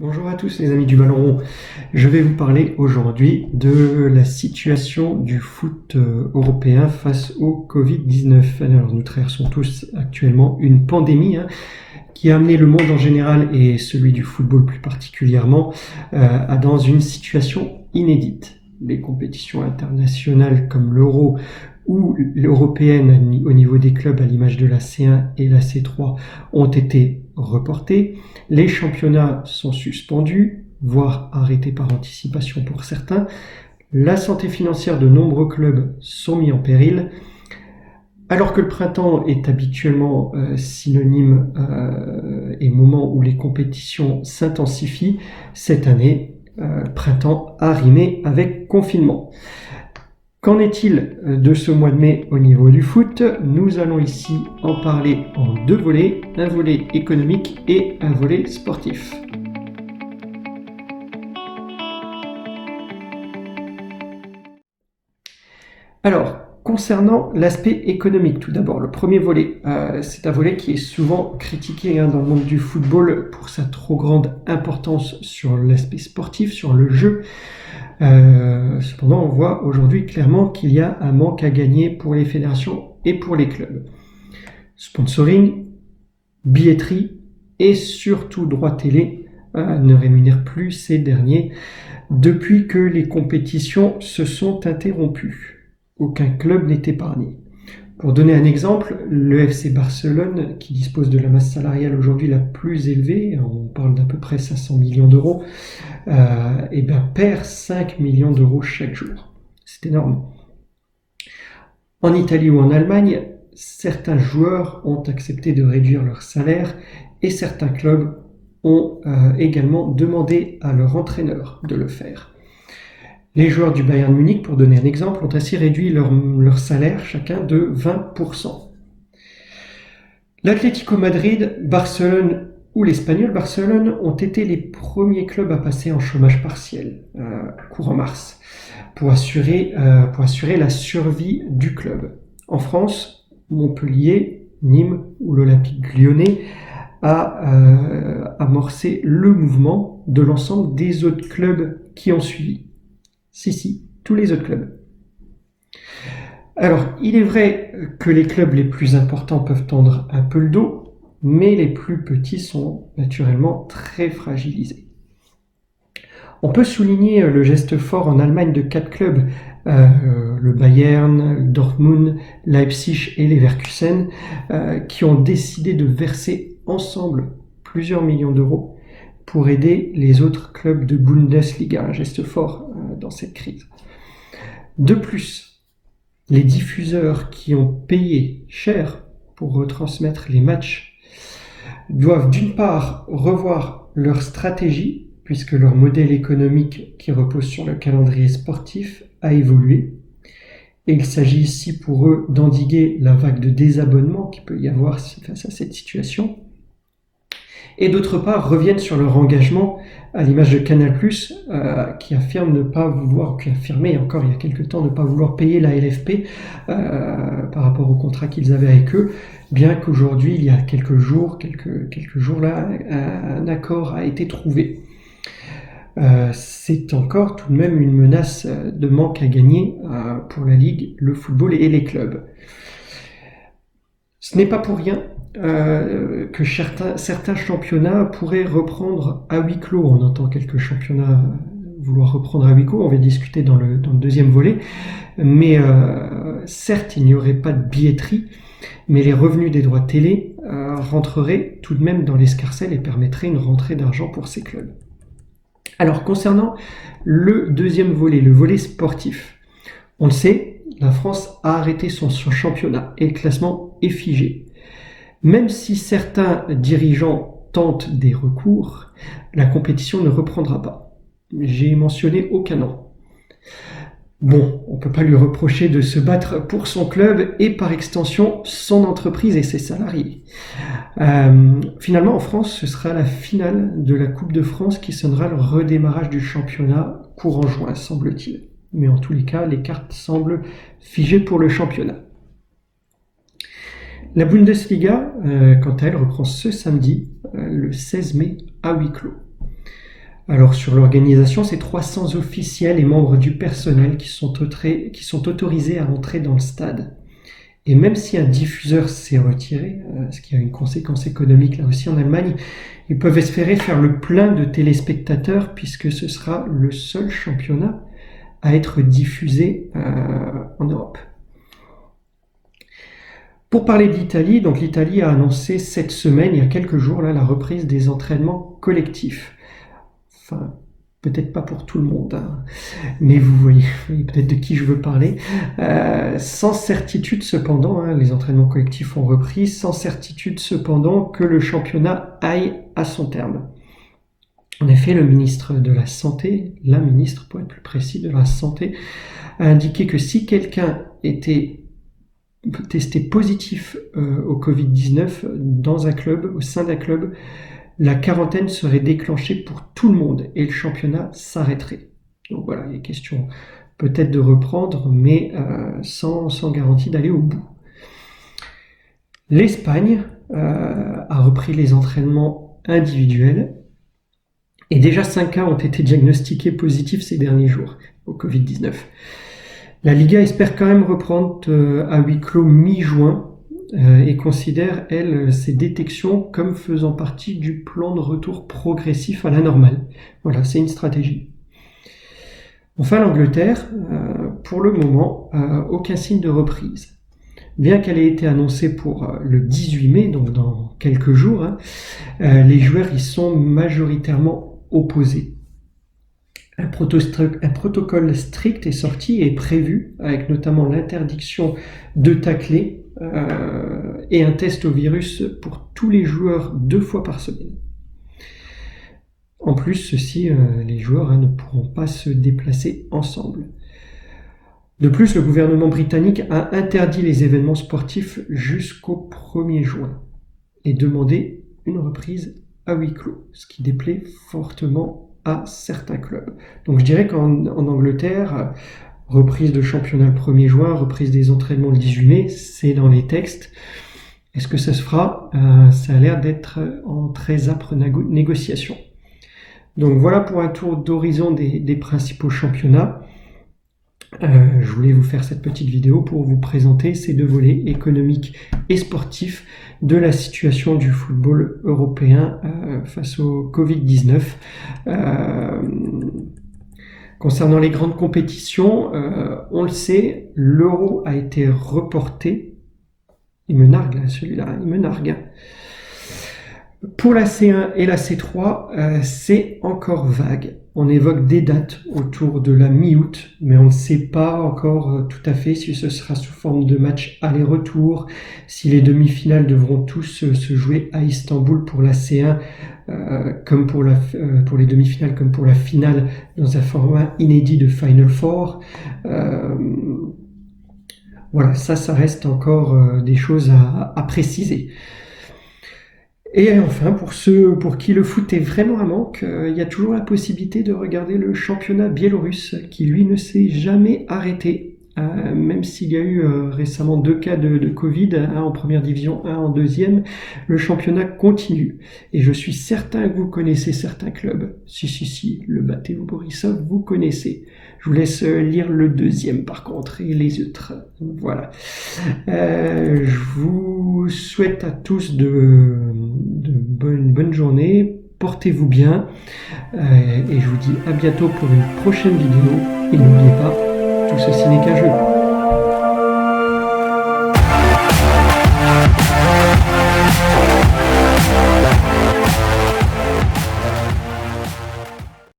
Bonjour à tous les amis du ballon rond. Je vais vous parler aujourd'hui de la situation du foot européen face au Covid-19. Alors nous traversons tous actuellement une pandémie qui a amené le monde en général et celui du football plus particulièrement dans une situation inédite. Les compétitions internationales comme l'Euro ou l'européenne au niveau des clubs à l'image de la C1 et la C3 ont été reportées. Les championnats sont suspendus, voire arrêtés par anticipation pour certains. La santé financière de nombreux clubs sont mis en péril. Alors que le printemps est habituellement synonyme et moment où les compétitions s'intensifient, cette année, printemps a rimé avec confinement. Qu'en est-il de ce mois de mai au niveau du foot? Nous allons ici en parler en deux volets, un volet économique et un volet sportif. Alors, concernant l'aspect économique, tout d'abord, le premier volet, c'est un volet qui est souvent critiqué dans le monde du football pour sa trop grande importance sur l'aspect sportif, sur le jeu. Cependant, on voit aujourd'hui clairement qu'il y a un manque à gagner pour les fédérations et pour les clubs. Sponsoring, billetterie et surtout droits télé ne rémunèrent plus ces derniers depuis que les compétitions se sont interrompues. Aucun club n'est épargné. Pour donner un exemple, le FC Barcelone, qui dispose de la masse salariale aujourd'hui la plus élevée, on parle d'à peu près 500 millions d'euros, perd 5 millions d'euros chaque jour. C'est énorme. En Italie ou en Allemagne, certains joueurs ont accepté de réduire leur salaire et certains clubs ont également demandé à leur entraîneur de le faire. Les joueurs du Bayern Munich, pour donner un exemple, ont ainsi réduit leur salaire chacun de 20%. L'Atlético Madrid, Barcelone ou l'Espagnol Barcelone ont été les premiers clubs à passer en chômage partiel, courant mars, pour assurer la survie du club. En France, Montpellier, Nîmes ou l'Olympique Lyonnais a amorcé le mouvement de l'ensemble des autres clubs qui ont suivi. Si, tous les autres clubs. Alors, il est vrai que les clubs les plus importants peuvent tendre un peu le dos, mais les plus petits sont naturellement très fragilisés. On peut souligner le geste fort en Allemagne de 4 clubs, le Bayern, Dortmund, Leipzig et Leverkusen, qui ont décidé de verser ensemble plusieurs millions d'euros pour aider les autres clubs de Bundesliga, un geste fort dans cette crise. De plus, les diffuseurs qui ont payé cher pour retransmettre les matchs doivent d'une part revoir leur stratégie, puisque leur modèle économique qui repose sur le calendrier sportif a évolué. Et il s'agit ici pour eux d'endiguer la vague de désabonnement qu'il peut y avoir face à cette situation. Et d'autre part, reviennent sur leur engagement, à l'image de Canal+, qui affirme ne pas vouloir, qui affirmait encore il y a quelques temps ne pas vouloir payer la LFP par rapport au contrat qu'ils avaient avec eux, bien qu'aujourd'hui, il y a quelques jours là, un accord a été trouvé. C'est encore tout de même une menace de manque à gagner pour la Ligue, le football et les clubs. Ce n'est pas pour rien que certains championnats pourraient reprendre à huis clos. On entend quelques championnats vouloir reprendre à huis clos, on va discuter dans le deuxième volet. Mais certes, il n'y aurait pas de billetterie, mais les revenus des droits de télé rentreraient tout de même dans l'escarcelle et permettraient une rentrée d'argent pour ces clubs. Alors, concernant le deuxième volet, le volet sportif, on le sait, la France a arrêté son championnat et le classement est figé. Même si certains dirigeants tentent des recours, la compétition ne reprendra pas. J'ai mentionné aucun nom. Bon, on ne peut pas lui reprocher de se battre pour son club et par extension son entreprise et ses salariés. Finalement, en France, ce sera la finale de la Coupe de France qui sonnera le redémarrage du championnat courant juin, semble-t-il. Mais en tous les cas, les cartes semblent figées pour le championnat. La Bundesliga, quant à elle, reprend ce samedi, le 16 mai, à huis clos. Alors sur l'organisation, c'est 300 officiels et membres du personnel qui sont autorisés à entrer dans le stade. Et même si un diffuseur s'est retiré, ce qui a une conséquence économique là aussi en Allemagne, ils peuvent espérer faire le plein de téléspectateurs puisque ce sera le seul championnat à être diffusé en Europe. Pour parler de l'Italie, donc l'Italie a annoncé cette semaine, il y a quelques jours, là, la reprise des entraînements collectifs. Enfin, peut-être pas pour tout le monde, hein, mais vous voyez peut-être de qui je veux parler. Sans certitude cependant, hein, les entraînements collectifs ont repris, sans certitude cependant que le championnat aille à son terme. En effet, le ministre de la Santé, la ministre pour être plus précis de la Santé, a indiqué que si quelqu'un était testé positif au Covid-19 dans un club, au sein d'un club, la quarantaine serait déclenchée pour tout le monde et le championnat s'arrêterait. Donc voilà, il est question peut-être de reprendre, mais sans garantie d'aller au bout. L'Espagne a repris les entraînements individuels et déjà 5 cas ont été diagnostiqués positifs ces derniers jours au Covid-19. La Liga espère quand même reprendre à huis clos mi-juin et considère, elle, ces détections comme faisant partie du plan de retour progressif à la normale. Voilà, c'est une stratégie. Enfin, l'Angleterre, pour le moment, aucun signe de reprise. Bien qu'elle ait été annoncée pour le 18 mai, donc dans quelques jours, hein, les joueurs y sont majoritairement opposés. Un protocole strict est sorti et prévu, avec notamment l'interdiction de tacler et un test au virus pour tous les joueurs 2 fois par semaine. En plus, les joueurs ne pourront pas se déplacer ensemble. De plus, le gouvernement britannique a interdit les événements sportifs jusqu'au 1er juin et demandé une reprise à huis clos, ce qui déplaît fortement à certains clubs. Donc je dirais qu'en Angleterre, reprise de championnat le 1er juin, reprise des entraînements le 18 mai, c'est dans les textes. Est-ce que ça se fera ? Ça a l'air d'être en très âpre négociation. Donc voilà pour un tour d'horizon des principaux championnats. Je voulais vous faire cette petite vidéo pour vous présenter ces 2 volets économiques et sportifs de la situation du football européen face au Covid-19. Concernant les grandes compétitions, on le sait, l'Euro a été reporté. Il me nargue là, celui-là, il me nargue. Pour la C1 et la C3, c'est encore vague. On évoque des dates autour de la mi-août, mais on ne sait pas encore tout à fait si ce sera sous forme de match aller-retour, si les demi-finales devront tous se jouer à Istanbul pour la C1, comme pour les demi-finales, comme pour la finale, dans un format inédit de Final Four. Voilà, ça reste encore des choses à préciser. Et enfin, pour ceux pour qui le foot est vraiment un manque, il y a toujours la possibilité de regarder le championnat biélorusse qui, lui, ne s'est jamais arrêté. Même s'il y a eu récemment 2 cas de Covid, un en première division, un en deuxième, le championnat continue. Et je suis certain que vous connaissez certains clubs. Si, le Bateo Borisov, vous connaissez. Je vous laisse lire le deuxième par contre, et les autres. Voilà. Je vous souhaite à tous une bonne journée. Portez-vous bien. Et je vous dis à bientôt pour une prochaine vidéo. Et n'oubliez pas, tout ceci n'est qu'un jeu.